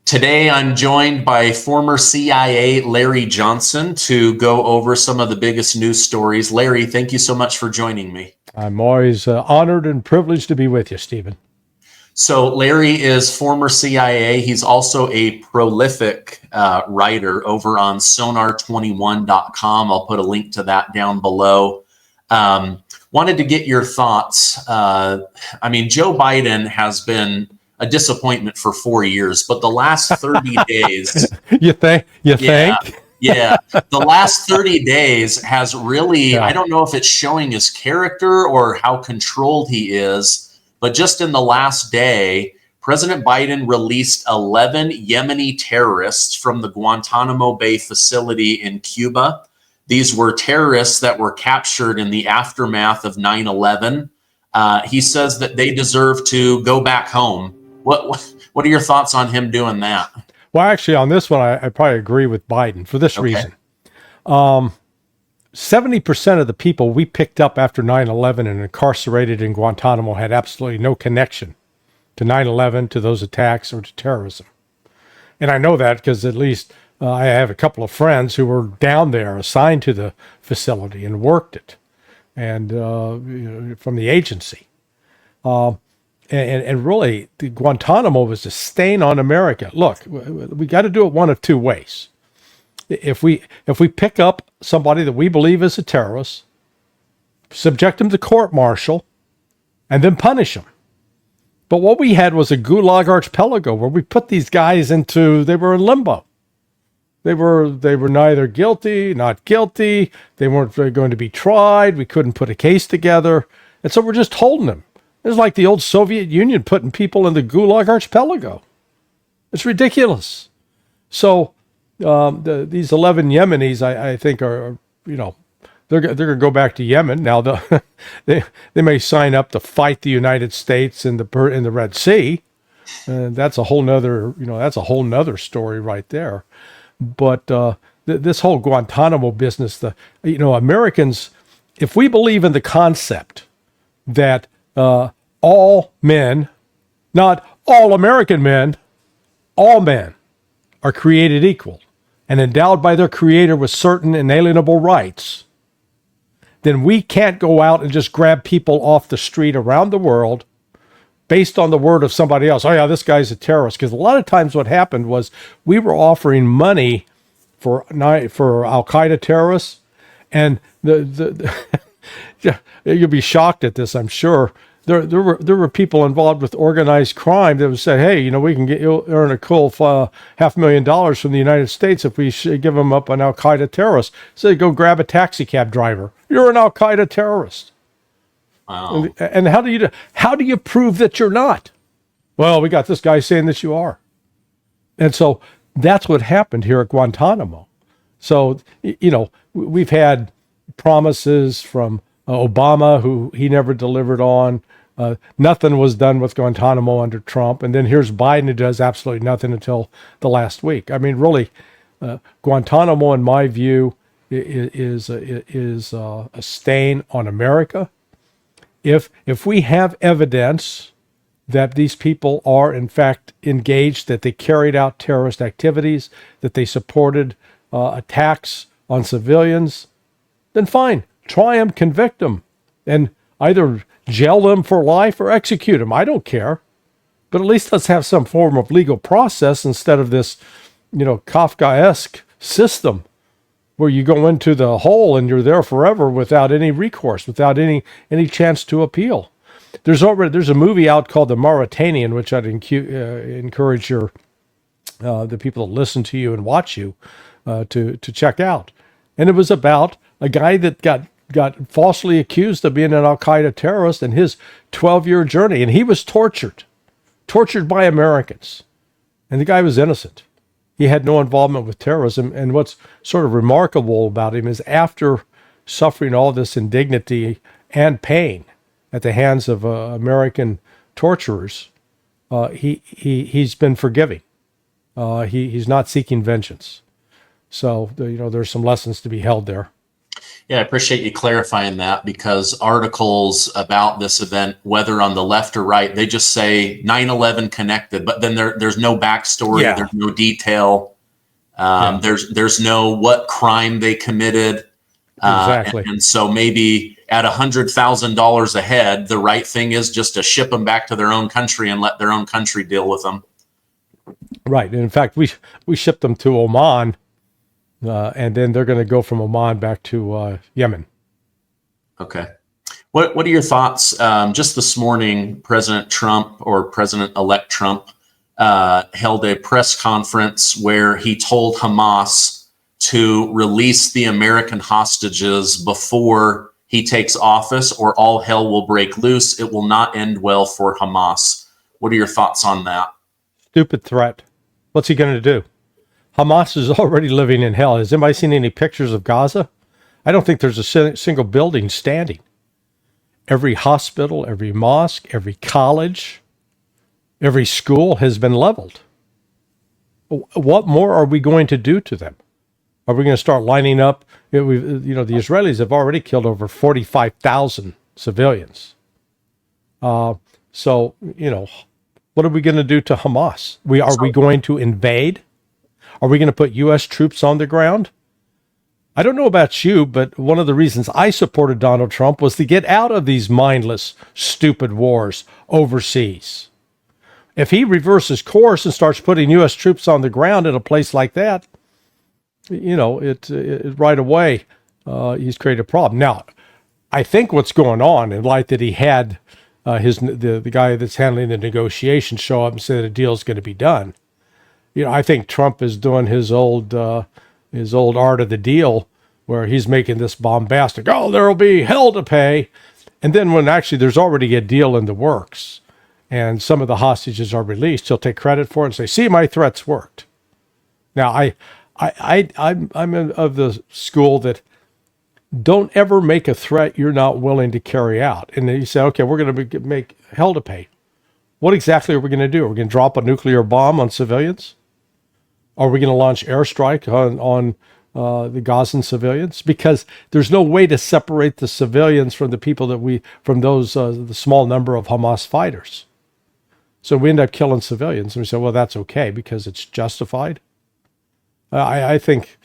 Today, I'm joined by former CIA Larry Johnson to go over some of the biggest news stories. Larry, thank you so much for joining me. I'm always honored and privileged to be with you, Stephen. So Larry is former CIA. He's also a prolific writer over on Sonar21.com. I'll put a link to that down below. Wanted to get your thoughts. Joe Biden has been a disappointment for 4 years, but the last 30 days, you think? Yeah. The last 30 days has really, I don't know if it's showing his character or how controlled he is, but just in the last day, President Biden released 11 Yemeni terrorists from the Guantanamo Bay facility in Cuba. These were terrorists that were captured in the aftermath of 9/11. He says that they deserve to go back home. What are your thoughts on him doing that? Well, actually, on this one, I probably agree with Biden for this reason. 70% of the people we picked up after 9/11 and incarcerated in Guantanamo had absolutely no connection to 9/11, to those attacks, or to terrorism. And I know that because at least I have a couple of friends who were down there assigned to the facility and worked it, and from the agency. And really, the Guantanamo was a stain on America. Look, we got to do it one of two ways. If we pick up somebody that we believe is a terrorist, subject him to court-martial, and then punish him. But what we had was a gulag archipelago where we put these guys they were in limbo. They were neither guilty, not guilty. They weren't going to be tried. We couldn't put a case together. And so we're just holding them. It's like the old Soviet Union putting people in the Gulag Archipelago. It's ridiculous. So these 11 Yemenis, I think, are they're going to go back to Yemen now. They may sign up to fight the United States in the Red Sea. That's a whole nother story right there. But this whole Guantanamo business, Americans, if we believe in the concept that all men, not all American men, all men are created equal and endowed by their creator with certain inalienable rights, then we can't go out and just grab people off the street around the world based on the word of somebody else. Oh yeah, this guy's a terrorist. Because a lot of times what happened was we were offering money for Al-Qaeda terrorists, and you'll be shocked at this, I'm sure. There were people involved with organized crime that would say, hey, we can earn a cool $500,000 from the United States if we give them up an Al-Qaeda terrorist. So they go grab a taxi cab driver. You're an Al-Qaeda terrorist. Wow. And how do you prove that you're not? Well, we got this guy saying that you are. And so that's what happened here at Guantanamo. So, we've had promises from Obama, who he never delivered on. Nothing was done with Guantanamo under Trump. And then here's Biden, who does absolutely nothing until the last week. I mean, really, Guantanamo, in my view, is a stain on America. If we have evidence that these people are, in fact, engaged, that they carried out terrorist activities, that they supported attacks on civilians, then fine. Try them, convict them, and either jail them for life or execute them. I don't care. But at least let's have some form of legal process instead of this, Kafkaesque system where you go into the hole and you're there forever without any recourse, without any chance to appeal. There's a movie out called The Mauritanian, which I'd encourage the people that listen to you and watch you to check out. And it was about a guy that got falsely accused of being an Al-Qaeda terrorist and his 12-year journey. And he was tortured by Americans. And the guy was innocent. He had no involvement with terrorism. And what's sort of remarkable about him is after suffering all this indignity and pain at the hands of American torturers, he's been forgiving. He's not seeking vengeance. So, there's some lessons to be held there. Yeah, I appreciate you clarifying that, because articles about this event, whether on the left or right, they just say 9/11 connected, but then there's no backstory, Yeah. there's no detail, there's no what crime they committed. Exactly. And so maybe at $100,000 a head, the right thing is just to ship them back to their own country and let their own country deal with them. Right. And in fact, we shipped them to Oman, and then they're going to go from Oman back to Yemen. Okay. What are your thoughts? Just this morning, President Trump, or President-elect Trump, held a press conference where he told Hamas to release the American hostages before he takes office, or all hell will break loose. It will not end well for Hamas. What are your thoughts on that? Stupid threat. What's he going to do? Hamas is already living in hell. Has anybody seen any pictures of Gaza? I don't think there's a single building standing. Every hospital, every mosque, every college, every school has been leveled. What more are we going to do to them? Are we going to start lining up? The Israelis have already killed over 45,000 civilians. So, what are we going to do to Hamas? Are we going to invade? Are we going to put U.S. troops on the ground? I don't know about you, but one of the reasons I supported Donald Trump was to get out of these mindless, stupid wars overseas. If he reverses course and starts putting U.S. troops on the ground at a place like that, right away, he's created a problem. Now, I think what's going on, in light that he had the guy that's handling the negotiations show up and say the deal's going to be done. I think Trump is doing his old art of the deal, where he's making this bombastic, there'll be hell to pay. And then when actually there's already a deal in the works and some of the hostages are released, he'll take credit for it and say, see, my threats worked. Now, I'm of the school that don't ever make a threat you're not willing to carry out. And then you say, okay, we're going to make hell to pay. What exactly are we going to do? Are we going to drop a nuclear bomb on civilians? Are we going to launch airstrike on the Gazan civilians? Because there's no way to separate the civilians from the people from those the small number of Hamas fighters. So we end up killing civilians, and we say, well, that's okay because it's justified. I think,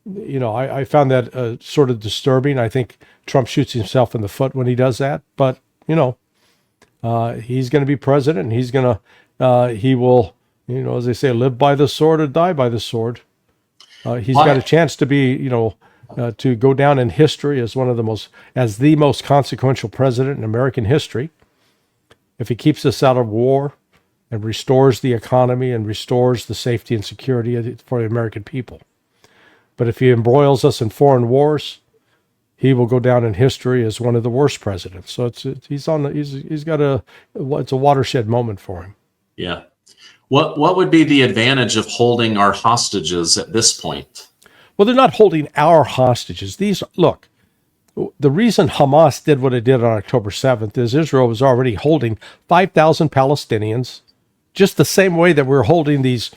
I found that sort of disturbing. I think Trump shoots himself in the foot when he does that. But he's going to be president, and he will, as they say, live by the sword or die by the sword. He's got a chance to be, to go down in history as the most consequential president in American history. If he keeps us out of war and restores the economy and restores the safety and security for the American people. But if he embroils us in foreign wars, he will go down in history as one of the worst presidents. So it's a watershed moment for him. Yeah. What would be the advantage of holding our hostages at this point? Well, they're not holding our hostages. Look, the reason Hamas did what it did on October 7th is Israel was already holding 5,000 Palestinians, just the same way that we're holding these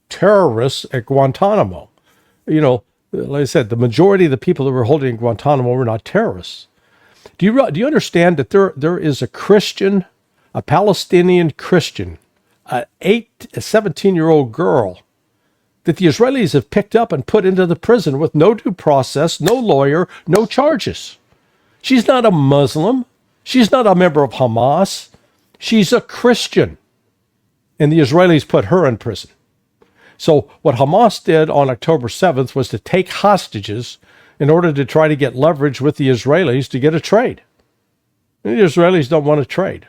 terrorists at Guantanamo. Like I said, the majority of the people that were holding in Guantanamo were not terrorists. Do you understand that there is a Palestinian Christian, a 17-year-old girl that the Israelis have picked up and put into the prison with no due process, no lawyer, no charges. She's not a Muslim. She's not a member of Hamas. She's a Christian. And the Israelis put her in prison. So what Hamas did on October 7th was to take hostages in order to try to get leverage with the Israelis to get a trade. And the Israelis don't want to trade.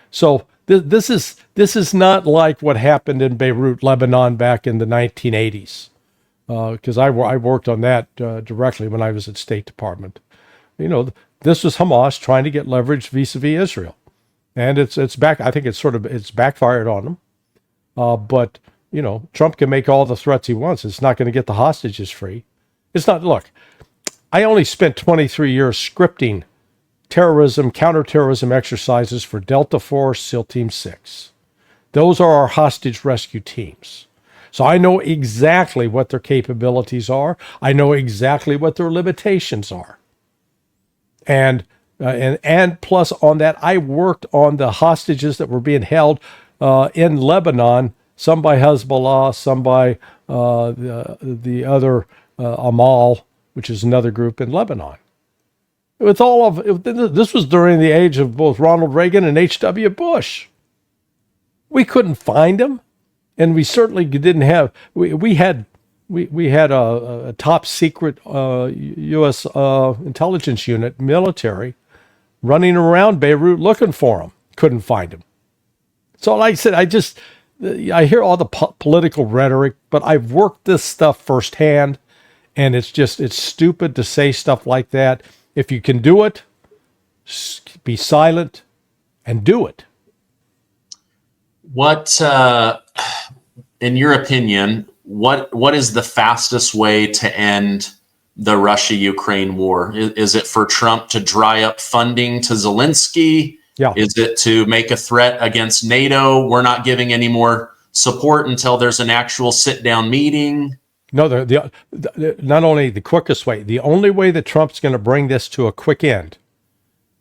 So this is not like what happened in Beirut, Lebanon back in the 1980s, because I worked on that directly when I was at State Department. This was Hamas trying to get leverage vis-a-vis Israel, and it's back. I think it's backfired on them. But Trump can make all the threats he wants. It's not going to get the hostages free. It's not. Look, I only spent 23 years scripting terrorism, counterterrorism exercises for Delta Force, SEAL Team 6. Those are our hostage rescue teams. So I know exactly what their capabilities are. I know exactly what their limitations are. And plus on that, I worked on the hostages that were being held in Lebanon, some by Hezbollah, some by the other Amal, which is another group in Lebanon. This was during the age of both Ronald Reagan and H.W. Bush. We couldn't find them, and we certainly didn't have. We had a top secret U.S. Intelligence unit, military, running around Beirut looking for them. Couldn't find them. So like I said, I hear all the political rhetoric, but I've worked this stuff firsthand, and it's stupid to say stuff like that. If you can do it, be silent and do it. What, in your opinion, what is the fastest way to end the Russia-Ukraine war? Is it for Trump to dry up funding to Zelensky? Yeah. Is it to make a threat against NATO? We're not giving any more support until there's an actual sit-down meeting. No, not only the quickest way, the only way that Trump's going to bring this to a quick end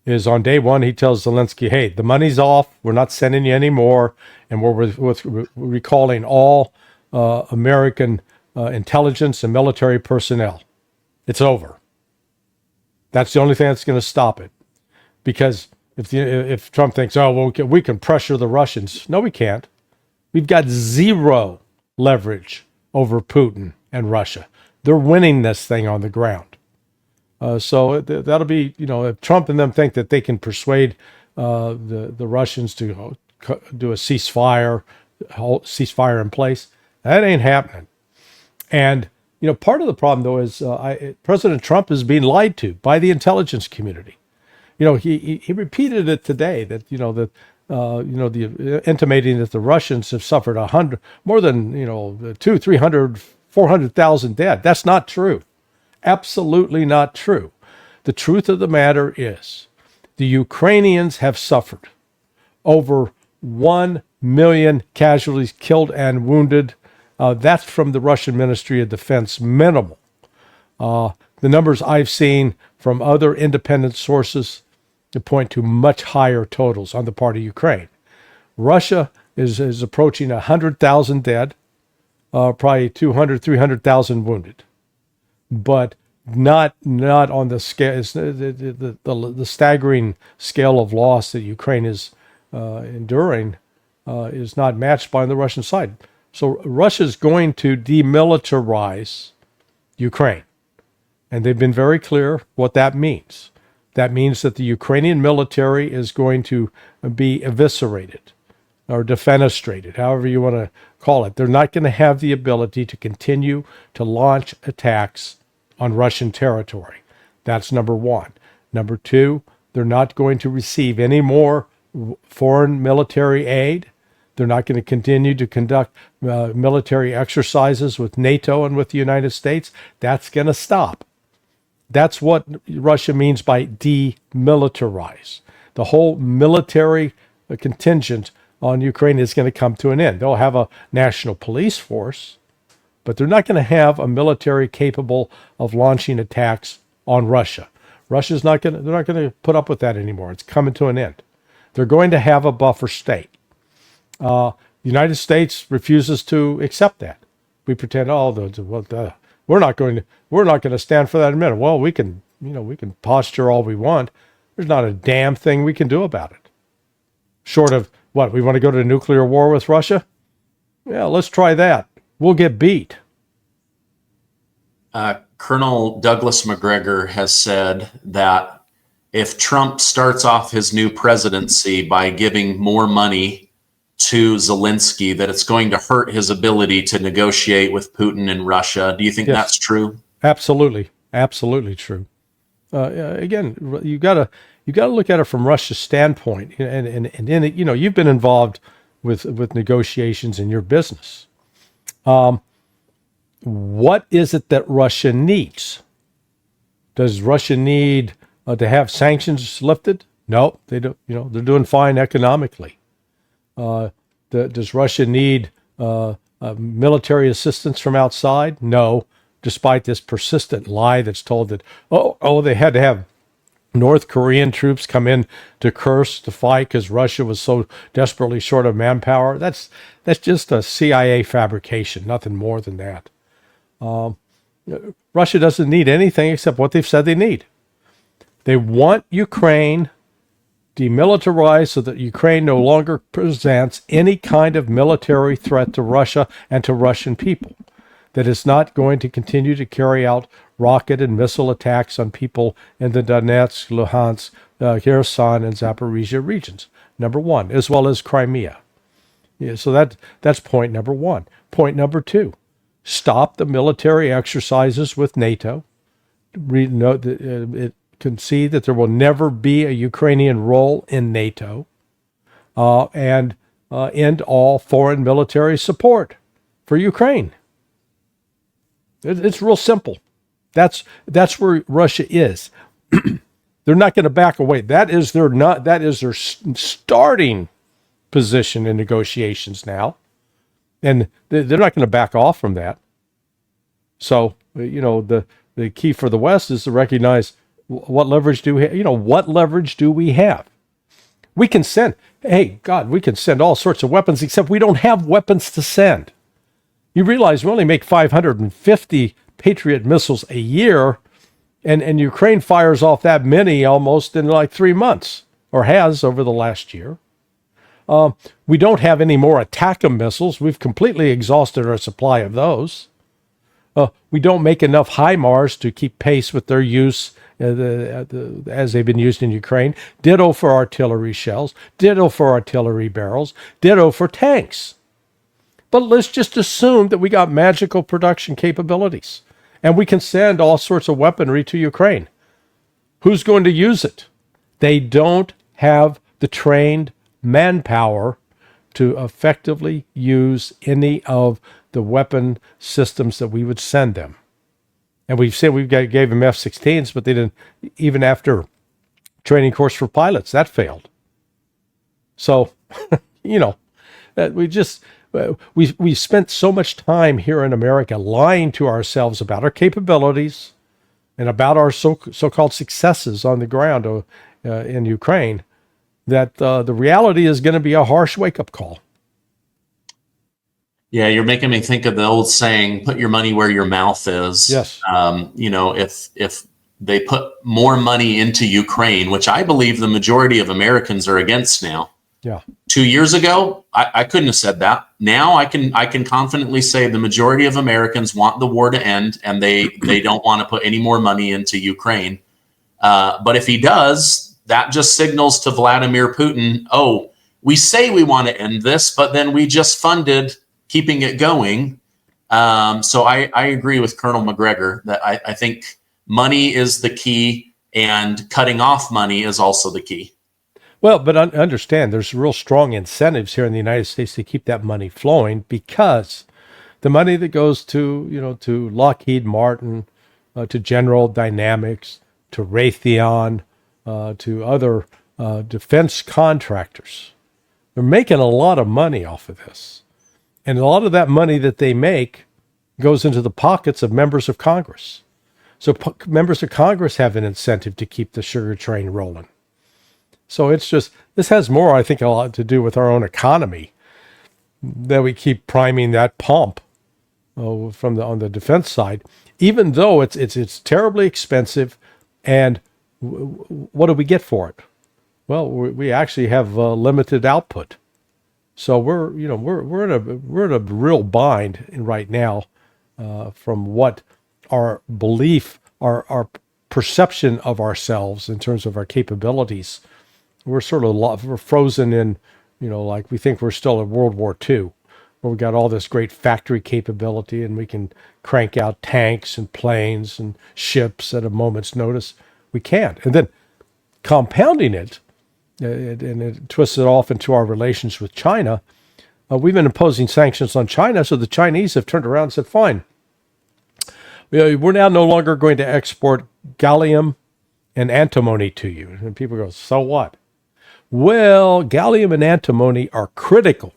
is on day one, he tells Zelensky, hey, the money's off. We're not sending you any more. And we're recalling all American intelligence and military personnel. It's over. That's the only thing that's going to stop it. Because if Trump thinks, oh, well, we can pressure the Russians. No, we can't. We've got zero leverage over Putin and Russia. They're winning this thing on the ground. So that'll be, if Trump and them think that they can persuade the Russians to do a ceasefire in place, that ain't happening. And, part of the problem, though, is President Trump is being lied to by the intelligence community. He repeated it today that, intimating that the Russians have suffered more than 200, 300, 400,000 dead. That's not true. Absolutely not true. The truth of the matter is the Ukrainians have suffered over 1 million casualties, killed and wounded. That's from the Russian Ministry of Defense, minimal. The numbers I've seen from other independent sources to point to much higher totals on the part of Ukraine. Russia is approaching 100,000 dead, probably 200, 300,000 wounded, but not on the scale. The staggering scale of loss that Ukraine is enduring is not matched by the Russian side. So Russia's going to demilitarize Ukraine, and they've been very clear what that means. That means that the Ukrainian military is going to be eviscerated or defenestrated, however you want to call it. They're not going to have the ability to continue to launch attacks on Russian territory. That's number one. Number two, they're not going to receive any more foreign military aid. They're not going to continue to conduct military exercises with NATO and with the United States. That's going to stop. That's what Russia means by demilitarize. The whole military contingent on Ukraine is going to come to an end. They'll have a national police force, but they're not going to have a military capable of launching attacks on Russia. They're not going to put up with that anymore. It's coming to an end. They're going to have a buffer state. The United States refuses to accept that. We pretend, we're not going to stand for that in a minute. Well, we can posture all we want. There's not a damn thing we can do about it. Short of what? We want to go to nuclear war with Russia? Yeah, let's try that. We'll get beat. Colonel Douglas Macgregor has said that if Trump starts off his new presidency by giving more money to Zelensky, that it's going to hurt his ability to negotiate with Putin and Russia. Do you think that's true? Absolutely. Absolutely true. Again, you got to look at it from Russia's standpoint, and you've been involved with negotiations in your business. What is it that Russia needs? Does Russia need to have sanctions lifted? No, they don't. They're doing fine economically. Does Russia need a military assistance from outside? No, despite this persistent lie that's told that, they had to have North Korean troops come in to Kursk to fight because Russia was so desperately short of manpower. That's just a CIA fabrication, nothing more than that. Russia doesn't need anything except what they've said they need. They want Ukraine demilitarized so that Ukraine no longer presents any kind of military threat to Russia and to Russian people, that it's not going to continue to carry out rocket and missile attacks on people in the Donetsk, Luhansk, Kherson, and Zaporizhia regions, number one, as well as Crimea. Yeah, so that's point number one. Point number two, stop the military exercises with NATO. Concede that there will never be a Ukrainian role in NATO, and end all foreign military support for Ukraine. It's real simple. That's where Russia is. They're not going to back away. That is their starting position in negotiations now, and they're not going to back off from that. So the key for the West is to recognize what leverage do we have? What leverage do we have? We can send. Hey, God, we can send all sorts of weapons, except we don't have weapons to send. You realize we only make 550 Patriot missiles a year, and Ukraine fires off that many almost in like 3 months, or has over the last year. We don't have any more ATACMS missiles. We've completely exhausted our supply of those. We don't make enough HIMARS to keep pace with their use as they've been used in Ukraine. Ditto for artillery shells. Ditto for artillery barrels. Ditto for tanks. But let's just assume that we got magical production capabilities and we can send all sorts of weaponry to Ukraine. Who's going to use it? They don't have the trained manpower to effectively use any of the weapon systems that we would send them. And we've said gave them F-16s, but they didn't, even after training course for pilots, that failed. So, we spent so much time here in America lying to ourselves about our capabilities and about our so-called successes on the ground in Ukraine, that the reality is going to be a harsh wake-up call. Yeah, you're making me think of the old saying, put your money where your mouth is. Yes. If they put more money into Ukraine, which I believe the majority of Americans are against now. Yeah. 2 years ago, I couldn't have said that. Now I can confidently say the majority of Americans want the war to end, and they don't want to put any more money into Ukraine. But if he does, that just signals to Vladimir Putin, we say we want to end this, but then we just funded keeping it going. So I agree with Colonel Macgregor that I think money is the key, and cutting off money is also the key. Well, but understand there's real strong incentives here in the United States to keep that money flowing, because the money that goes to Lockheed Martin, to General Dynamics, to Raytheon, to other defense contractors, they're making a lot of money off of this. And a lot of that money that they make goes into the pockets of members of Congress. So members of Congress have an incentive to keep the sugar train rolling. So this has more, I think, a lot to do with our own economy, that we keep priming that pump on the defense side, even though it's terribly expensive. And what do we get for it? Well, we actually have limited output. So we're in a real bind right now, from what our belief, our perception of ourselves in terms of our capabilities. We're sort of we're frozen in, like we think we're still in World War II, where we got all this great factory capability and we can crank out tanks and planes and ships at a moment's notice. We can't. And then compounding it, and it twists it off into our relations with China. We've been imposing sanctions on China, so the Chinese have turned around and said, fine, we're now no longer going to export gallium and antimony to you. And people go, so what? Well, gallium and antimony are critical,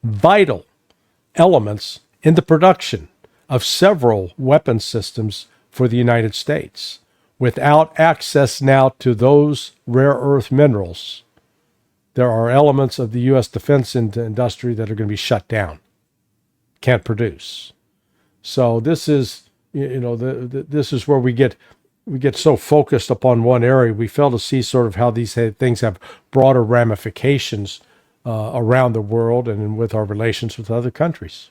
vital elements in the production of several weapon systems for the United States. Without access now to those rare earth minerals, there are elements of the U.S. defense industry that are going to be shut down, can't produce. So this is, this is where we get so focused upon one area. We fail to see sort of how these things have broader ramifications around the world and with our relations with other countries.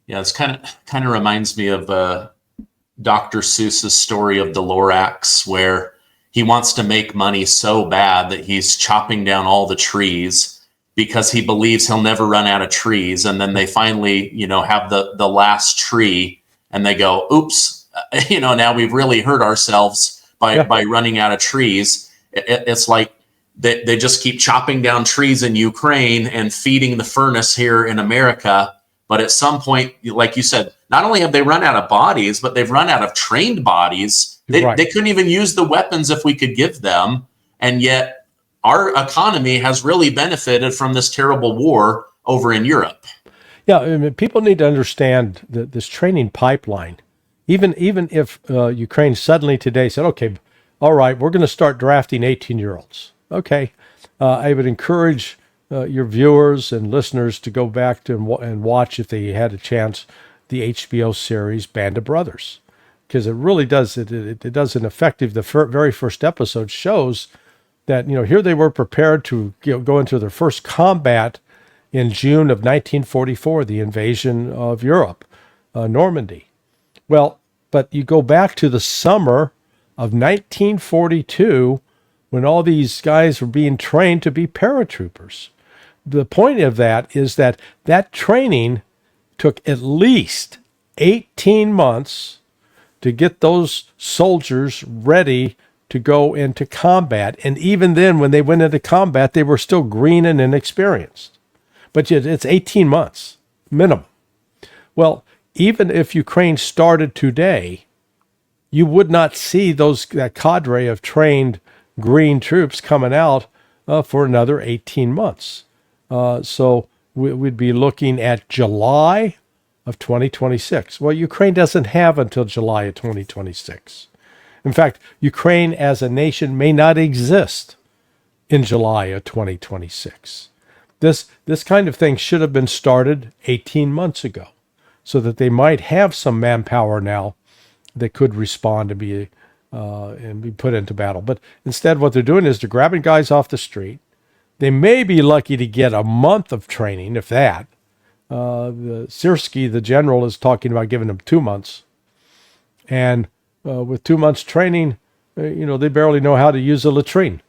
Yeah, it's kind of reminds me of Dr. Seuss's story of the Lorax, where he wants to make money so bad that he's chopping down all the trees because he believes he'll never run out of trees. And then they finally, have the last tree, and they go, oops, now we've really hurt ourselves by running out of trees. It's like they just keep chopping down trees in Ukraine and feeding the furnace here in America. But at some point, like you said, not only have they run out of bodies, but they've run out of trained bodies. They couldn't even use the weapons if we could give them. And yet our economy has really benefited from this terrible war over in Europe. Yeah, I mean, people need to understand that this training pipeline, even if Ukraine suddenly today said, okay, all right, we're going to start drafting 18-year-olds. Okay, I would encourage your viewers and listeners to go back to and watch, if they had a chance, the HBO series Band of Brothers, because it really does it does an effective. The very first episode shows that here they were prepared to go into their first combat in June of 1944, the invasion of Europe, Normandy. Well, but you go back to the summer of 1942 when all these guys were being trained to be paratroopers. The point of that is that training took at least 18 months to get those soldiers ready to go into combat. And even then, when they went into combat, they were still green and inexperienced. But yet it's 18 months minimum. Well, even if Ukraine started today, you would not see that cadre of trained green troops coming out for another 18 months. So we'd be looking at July of 2026. Well, Ukraine doesn't have until July of 2026. In fact, Ukraine as a nation may not exist in July of 2026. This kind of thing should have been started 18 months ago, so that they might have some manpower now that could respond and be put into battle. But instead, what they're doing is they're grabbing guys off the street. They may be lucky to get a month of training, if that. Syrskyi, the general, is talking about giving them 2 months. And with 2 months training, they barely know how to use a latrine.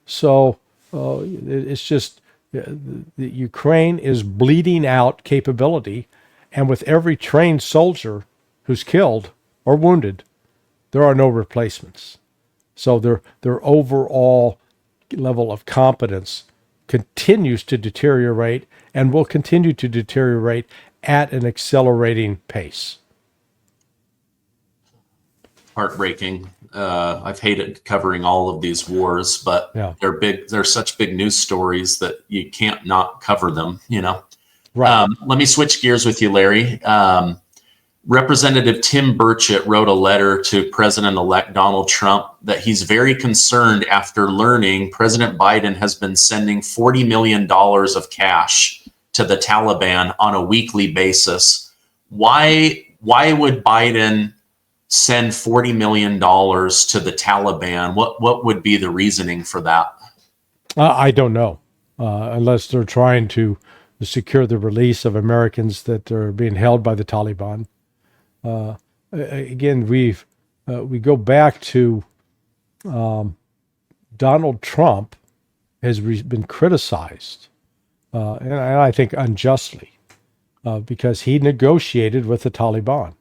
So it's just the Ukraine is bleeding out capability. And with every trained soldier who's killed or wounded, there are no replacements. So their overall level of competence continues to deteriorate and will continue to deteriorate at an accelerating pace. Heartbreaking. I've hated covering all of these wars, but they're big. They're such big news stories that you can't not cover them, Right. Let me switch gears with you, Larry. Representative Tim Burchett wrote a letter to President-elect Donald Trump that he's very concerned after learning President Biden has been sending $40 million of cash to the Taliban on a weekly basis. Why would Biden send $40 million to the Taliban? What would be the reasoning for that? I don't know, unless they're trying to secure the release of Americans that are being held by the Taliban. Again, we go back to Donald Trump has been criticized, and I think unjustly, because he negotiated with the Taliban.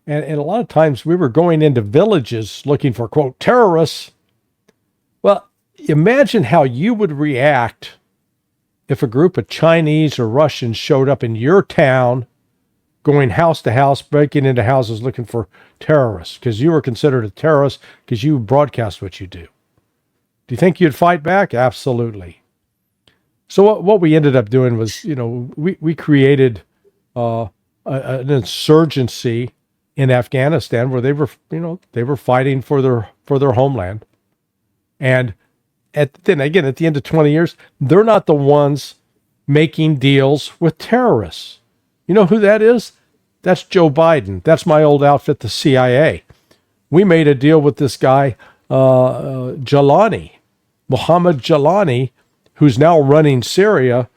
And a lot of times we were going into villages looking for, quote, terrorists. Well, imagine how you would react if a group of Chinese or Russians showed up in your town, going house to house, breaking into houses looking for terrorists, because you were considered a terrorist because you broadcast what you do. Do you think you'd fight back? Absolutely. So what we ended up doing was, we created an insurgency in Afghanistan where they were fighting for their homeland. And then again, at the end of 20 years, they're not the ones making deals with terrorists. You know who that is? That's Joe Biden. That's my old outfit, the CIA. We made a deal with this guy, Mohammed Jalani, who's now running Syria,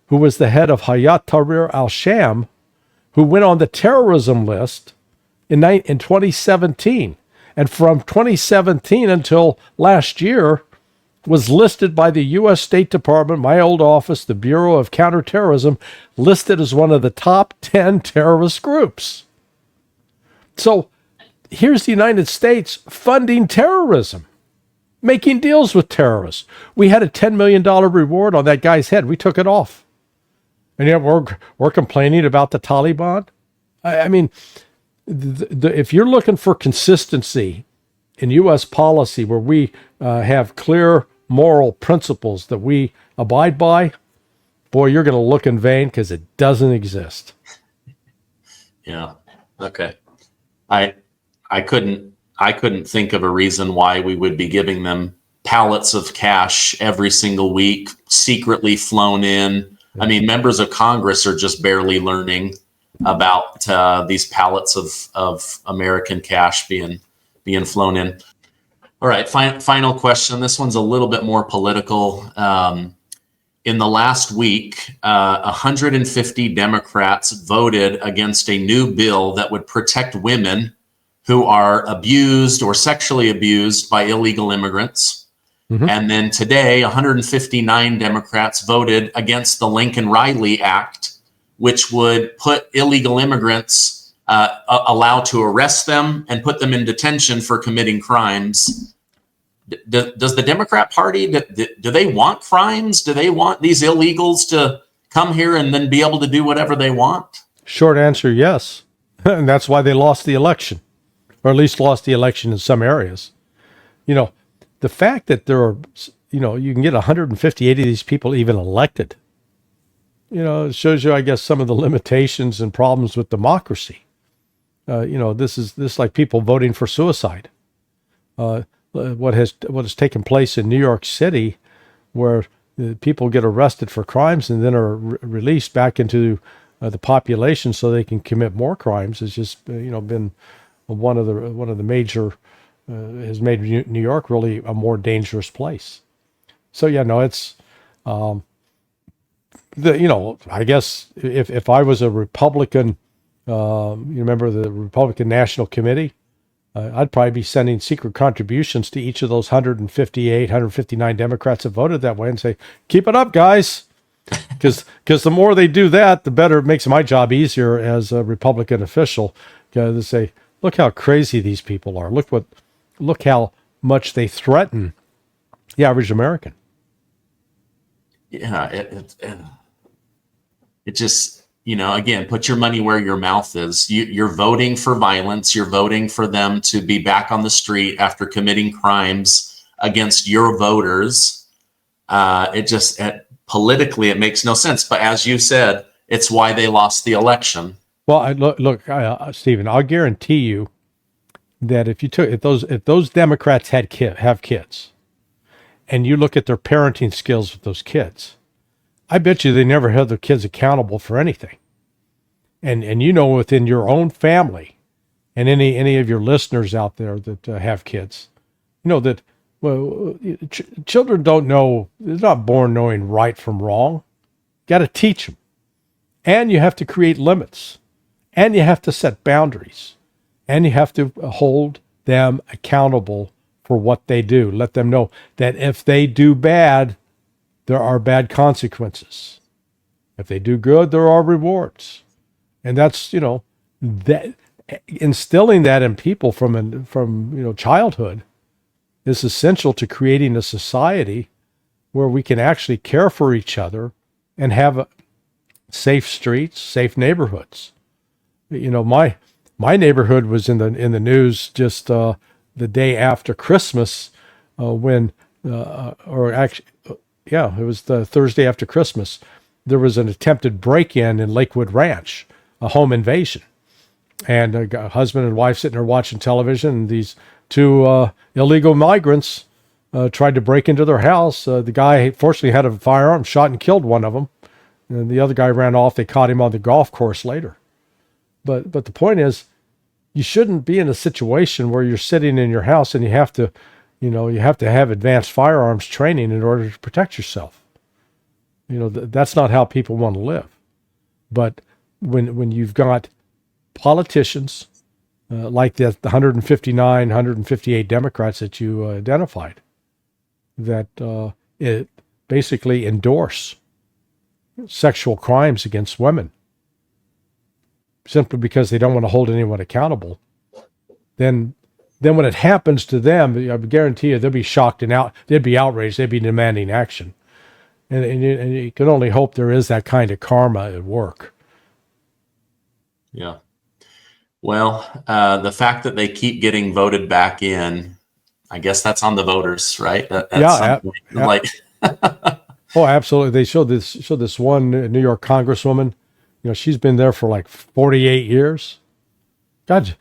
who was the head of Hayat Tahrir al-Sham, who went on the terrorism list in 2017. And from 2017 until last year, was listed by the U.S. State Department, my old office, the Bureau of Counterterrorism, listed as one of the top 10 terrorist groups. So here's the United States funding terrorism, making deals with terrorists. We had a $10 million reward on that guy's head. We took it off. And yet we're complaining about the Taliban. I mean, if you're looking for consistency in U.S. policy where we have clear moral principles that we abide by, boy, you're going to look in vain because it doesn't exist. Yeah. Okay. I couldn't think of a reason why we would be giving them pallets of cash every single week, secretly flown in. I mean, members of Congress are just barely learning about these pallets of American cash being flown in. All right, final question. This one's a little bit more political. In the last week, 150 Democrats voted against a new bill that would protect women who are abused or sexually abused by illegal immigrants. Mm-hmm. And then today, 159 Democrats voted against the Lincoln-Riley Act, which would put illegal immigrants allowed to arrest them and put them in detention for committing crimes. Does the Democrat Party, do they want crimes? Do they want these illegals to come here and then be able to do whatever they want? Short answer, yes. And that's why they lost the election, or at least lost the election in some areas. The fact that there are, you can get 158 of these people even elected, it shows you, I guess, some of the limitations and problems with democracy. This is like people voting for suicide. What has taken place in New York City, where people get arrested for crimes and then are released back into the population so they can commit more crimes, has just been one of the major has made New York really a more dangerous place. So it's I guess if I was a Republican. You remember the Republican National Committee? I'd probably be sending secret contributions to each of those 158, 159 Democrats that voted that way and say, keep it up, guys. Because the more they do that, the better it makes my job easier as a Republican official. To say, look how crazy these people are. Look how much they threaten the average American. Yeah, it just... again, put your money where your mouth is. You're voting for violence. You're voting for them to be back on the street after committing crimes against your voters. Politically, it makes no sense. But as you said, it's why they lost the election. Well, look, Stephen, I'll guarantee you that if those Democrats have kids, and you look at their parenting skills with those kids, I bet you they never held their kids accountable for anything. And within your own family, and any of your listeners out there that have kids, that children don't know, they're not born knowing right from wrong. Got to teach them. And you have to create limits. And you have to set boundaries. And you have to hold them accountable for what they do. Let them know that if they do bad, there are bad consequences. If they do good, there are rewards. And that's, that instilling that in people from childhood is essential to creating a society where we can actually care for each other and have safe streets, safe neighborhoods. My neighborhood was in the news just the day after Christmas when Yeah, it was the Thursday after Christmas. There was an attempted break-in in Lakewood Ranch, a home invasion. And a husband and wife sitting there watching television, and these two illegal migrants tried to break into their house. The guy, fortunately, had a firearm, shot and killed one of them. And the other guy ran off. They caught him on the golf course later. But the point is, you shouldn't be in a situation where you're sitting in your house and you have to have advanced firearms training in order to protect yourself. That's not how people want to live. But when you've got politicians like the 159, 158 Democrats that you identified, that it basically endorse sexual crimes against women simply because they don't want to hold anyone accountable, then when it happens to them, I guarantee you they'll be shocked and they'd be outraged, they'd be demanding action. And you can only hope there is that kind of karma at work. Yeah. Well, the fact that they keep getting voted back in, I guess that's on the voters, right? Like, oh, absolutely. They showed this one New York congresswoman. She's been there for like 48 years. God,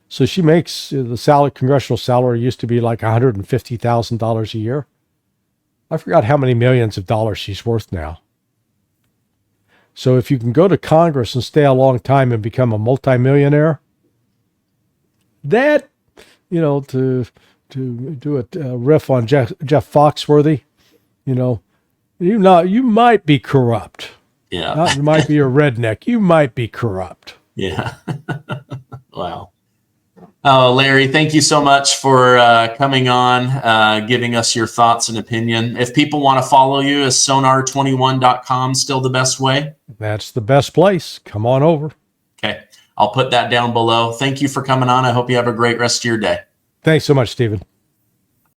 so she makes the congressional salary used to be like $150,000 a year. I forgot how many millions of dollars she's worth now. So if you can go to Congress and stay a long time and become a multimillionaire, that, to do a riff on Jeff Foxworthy, you might be corrupt. Yeah. You might be a redneck. You might be corrupt. Yeah. Wow. Oh, Larry, thank you so much for coming on, giving us your thoughts and opinion. If people want to follow you, is sonar21.com still the best way? That's the best place. Come on over. Okay. I'll put that down below. Thank you for coming on. I hope you have a great rest of your day. Thanks so much, Stephen.